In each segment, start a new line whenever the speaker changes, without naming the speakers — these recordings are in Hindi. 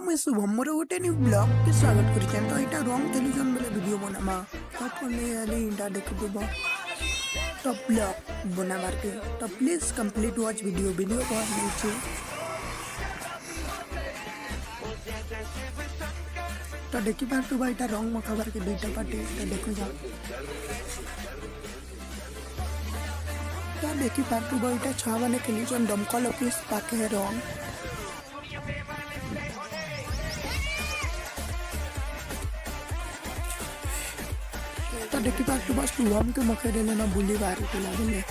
मैं शुभम मोर गोटे न्यू ब्लॉग के स्वागत करें। तो यहाँ रंग तेलुजन बेले वीडियो बनामा तो इंटा देखुब तो ब्लॉग बनाबार के तो प्लीज कंप्लीट वॉच वीडियो बहुत नीचे तो देखी पार्टू भाई रंग मखाबार के दुईटा पार्टी तो देखो जाओ तो देखी पार्टू भाई छुआ मैंने खेलुन दमकल ऑफिस पाखे रंग तो देखी पार्टू बस शुभम के मुखे देले ना बुली बाहर पिला देले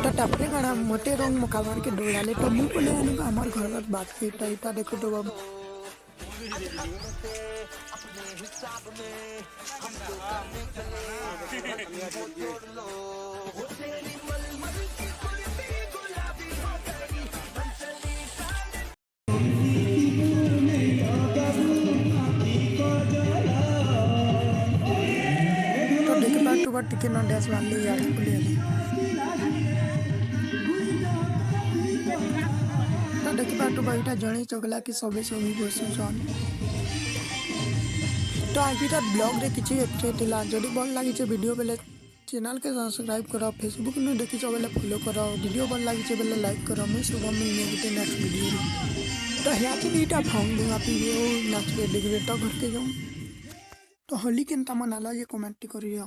तो टपरे गड़ा मोटे रंग मुखाबार के डोड़ाले तो मुँह को ले आने का हमारे घर में बात की इटा देखो तो अब तो देखे बात तो बात टिके ना डैश वाले यार को ले देखी पार्टू भाईटा जड़े चगला कि सबे सभी बसुन तो आज ब्लॉग रे किछि एते जदि भल लगी वीडियो बेले चैनल के सब्सक्राइब करो फेसबुक में देखी बेले फॉलो करो वीडियो भल लगी बेले लाइक करो मैं शुभम मिलने गोटे नेक्स्ट वीडियो तो यहाँ फाउंड दूंगा नेक्स्ट देखिए तो घर के जाऊँ तो होली के मनाला ये कमेंट करिए।